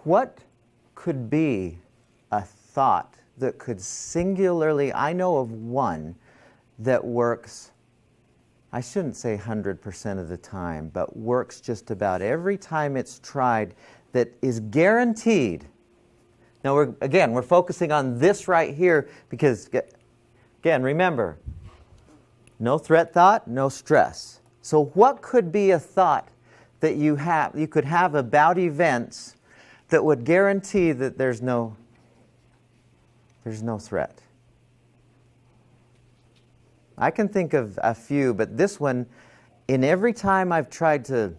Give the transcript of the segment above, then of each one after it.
What could be a thought that could singularly, I know of one that works, I shouldn't say 100% of the time, but works just about every time it's tried, that is guaranteed. Now, we're focusing on this right here because, again, remember, no threat thought, no stress. So what could be a thought that you could have about events that would guarantee that there's no threat? I can think of a few, but this one, in every time I've tried to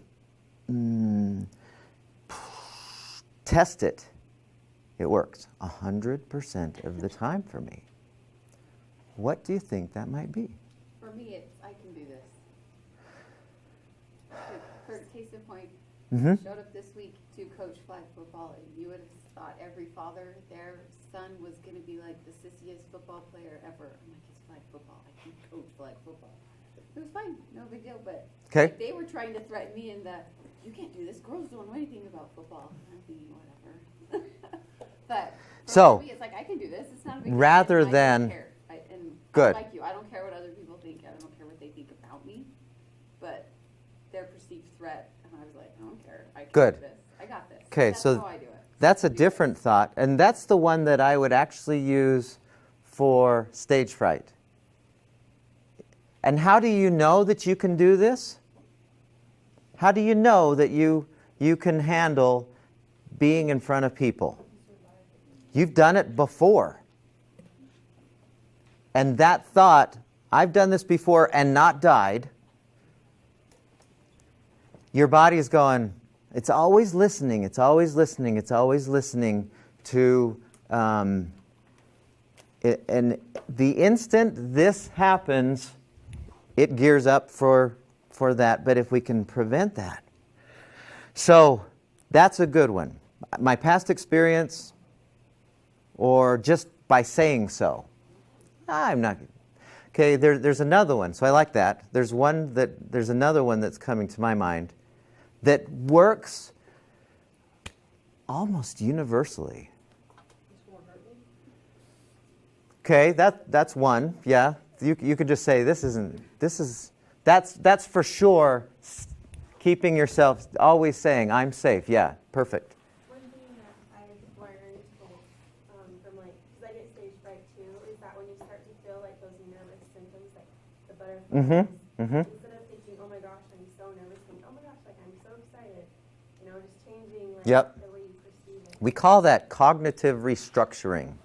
test it, it works 100% of the time for me. What do you think that might be? For me, it's I can do this. For case in point, showed up this week to coach flag football, and you would have thought every father, their son was going to be like the sissiest football player ever. I'm like, it's flag football. I can coach flag football. It was fine, no big deal. But like, they were trying to threaten me in the, you can't do this. Girls don't know anything about football. I'm thinking, whatever. But for me, it's like I can do this. It's not a big deal. Rather than I don't care. Good. Like you, I don't care what other people think. I don't care what they think about me. But their perceived threat, and I was like, I don't care. I can do this. I got this. Okay, That's so how I do it. that's a different thought, and that's the one that I would actually use for stage fright. And how do you know that you can do this? How do you know that you can handle being in front of people? You've done it before. And that thought, I've done this before and not died. Your body is going, it's always listening, it's always listening, it's always listening to, and the instant this happens, it gears up for that. But if we can prevent that. So that's a good one. My past experience, or just by saying so. I'm not. Okay, there's another one. So I like that. There's another one that's coming to my mind that works almost universally. Okay, that's one. Yeah, you could just say that's for sure. Keeping yourself always saying I'm safe. Yeah, perfect. One thing that I've learned from because I get stage fright too, is that when you start to feel like those nervous symptoms, like the butterflies, instead of thinking, oh my gosh, I'm so nervous, think, oh my gosh, like I'm so excited. Just changing the way you perceive it. We call that cognitive restructuring.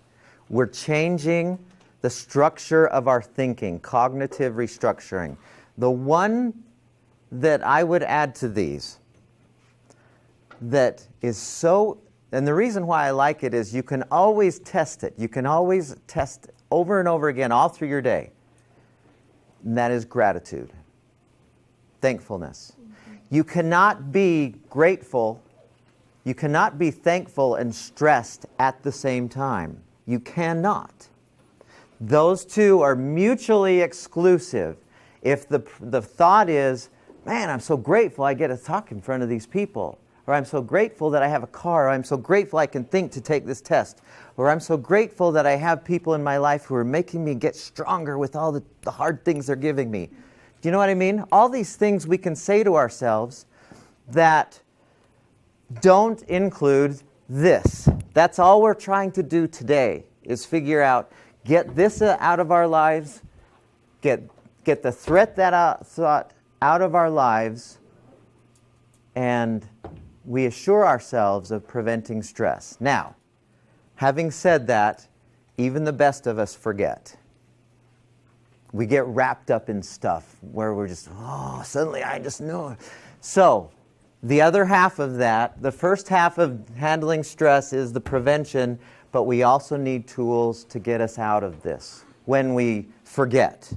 We're changing the structure of our thinking, cognitive restructuring. The one that I would add to these that is so, and the reason why I like it is you can always test it. You can always test over and over again all through your day. And that is gratitude, thankfulness. You cannot be grateful, you cannot be thankful and stressed at the same time. You cannot. Those two are mutually exclusive. If the thought is, man, I'm so grateful I get to talk in front of these people, or I'm so grateful that I have a car, or I'm so grateful I can think to take this test, or I'm so grateful that I have people in my life who are making me get stronger with all the hard things they're giving me. Do you know what I mean? All these things we can say to ourselves that don't include this. That's all we're trying to do today, is figure out, get this out of our lives, get the threat thought out of our lives, and we assure ourselves of preventing stress. Now, having said that, even the best of us forget. We get wrapped up in stuff where we're just, suddenly I just know. So, the other half of that, the first half of handling stress is the prevention, but we also need tools to get us out of this when we forget.